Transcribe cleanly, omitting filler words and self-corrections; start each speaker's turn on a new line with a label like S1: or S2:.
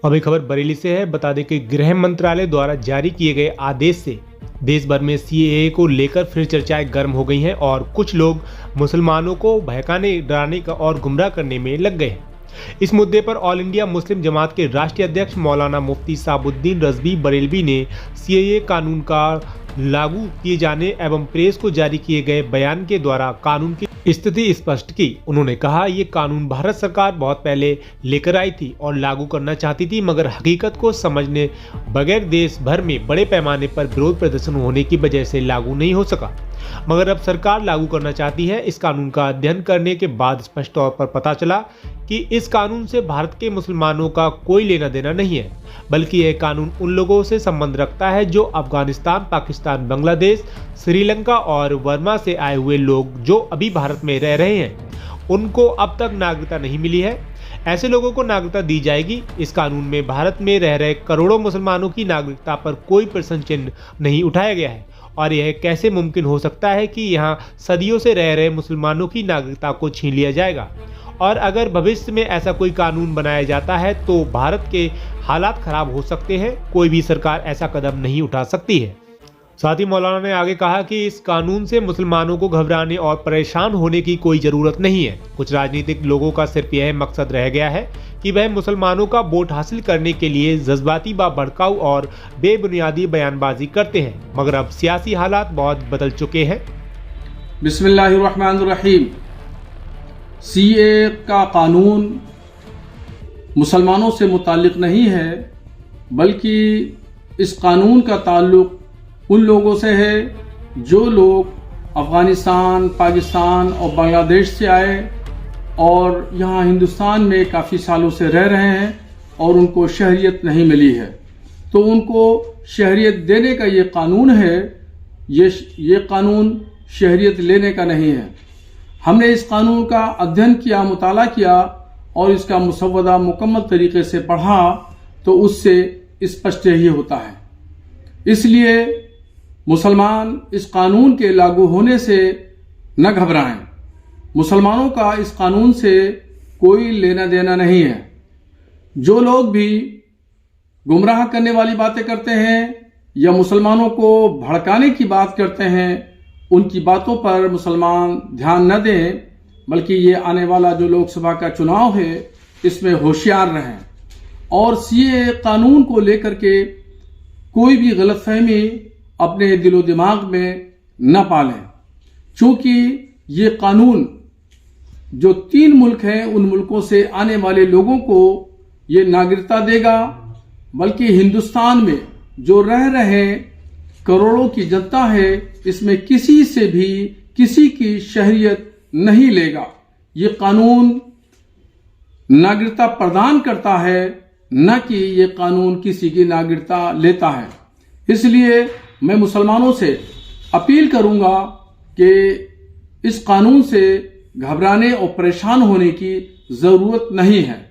S1: अभी खबर बरेली से है। बता दें कि गृह मंत्रालय द्वारा जारी किए गए आदेश से देश भर में सीएए को लेकर फिर चर्चाएं गर्म हो गई हैं और कुछ लोग मुसलमानों को बहकाने, डराने का और गुमराह करने में लग गए हैं। इस मुद्दे पर ऑल इंडिया मुस्लिम जमात के राष्ट्रीय अध्यक्ष मौलाना मुफ्ती साबुद्दीन रज़वी बरेलवी ने सीएए कानून का लागू किए जाने एवं प्रेस को जारी किए गए बयान के द्वारा कानून की स्थिति स्पष्ट की। उन्होंने कहा, ये कानून भारत सरकार बहुत पहले लेकर आई थी और लागू करना चाहती थी, मगर हकीकत को समझने बगैर देश भर में बड़े पैमाने पर विरोध प्रदर्शन होने की वजह से लागू नहीं हो सका। मगर अब सरकार लागू करना चाहती है। इस कानून का अध्ययन करने के बाद स्पष्ट तौर पर पता चला कि इस कानून से भारत के मुसलमानों का कोई लेना देना नहीं है, बल्कि यह कानून उन लोगों से संबंध रखता है जो अफगानिस्तान, पाकिस्तान, बांग्लादेश, श्रीलंका और वर्मा से आए हुए लोग जो अभी भारत में रह रहे हैं, उनको अब तक नागरिकता नहीं मिली है। ऐसे लोगों को नागरिकता दी जाएगी। इस कानून में भारत में रह रहे करोड़ों मुसलमानों की नागरिकता पर कोई प्रश्न चिन्ह नहीं उठाया गया है और यह कैसे मुमकिन हो सकता है कि यहाँ सदियों से रह रहे मुसलमानों की नागरिकता को छीन लिया जाएगा। और अगर भविष्य में ऐसा कोई कानून बनाया जाता है तो भारत के हालात खराब हो सकते हैं। कोई भी सरकार ऐसा कदम नहीं उठा सकती है। साथ ही मौलाना ने आगे कहा कि इस कानून से मुसलमानों को घबराने और परेशान होने की कोई ज़रूरत नहीं है। कुछ राजनीतिक लोगों का सिर्फ यह मकसद रह गया है कि वह मुसलमानों का वोट हासिल करने के लिए जज्बाती व भड़काऊ और बेबुनियादी बयानबाजी करते हैं, मगर अब सियासी हालात बहुत बदल चुके हैं।
S2: बिस्मिल्लाहिर्रहमानिर्रहीम। सीए का कानून मुसलमानों से मुताल्लिक नहीं है, बल्कि इस कानून का ताल्लुक उन लोगों से है जो लोग अफगानिस्तान, पाकिस्तान और बांग्लादेश से आए और यहाँ हिंदुस्तान में काफ़ी सालों से रह रहे हैं और उनको शहरियत नहीं मिली है। तो उनको शहरियत देने का ये कानून है। ये कानून शहरियत लेने का नहीं है। हमने इस कानून का अध्ययन किया, मुताला किया और इसका मुसव्वदा मुकम्मल तरीके से पढ़ा तो उससे स्पष्ट यही होता है। इसलिए मुसलमान इस कानून के लागू होने से न घबराएं। मुसलमानों का इस कानून से कोई लेना देना नहीं है। जो लोग भी गुमराह करने वाली बातें करते हैं या मुसलमानों को भड़काने की बात करते हैं, उनकी बातों पर मुसलमान ध्यान न दें, बल्कि ये आने वाला जो लोकसभा का चुनाव है इसमें होशियार रहें और सीए कानून को लेकर के कोई भी गलतफहमी अपने दिलो दिमाग में न पालें, क्योंकि ये कानून जो 3 मुल्क हैं उन मुल्कों से आने वाले लोगों को ये नागरिकता देगा, बल्कि हिंदुस्तान में जो रह रहे करोड़ों की जनता है इसमें किसी से भी किसी की शहरियत नहीं लेगा। ये कानून नागरिकता प्रदान करता है, न कि ये कानून किसी की नागरिकता लेता है। इसलिए मैं मुसलमानों से अपील करूंगा कि इस कानून से घबराने और परेशान होने की जरूरत नहीं है।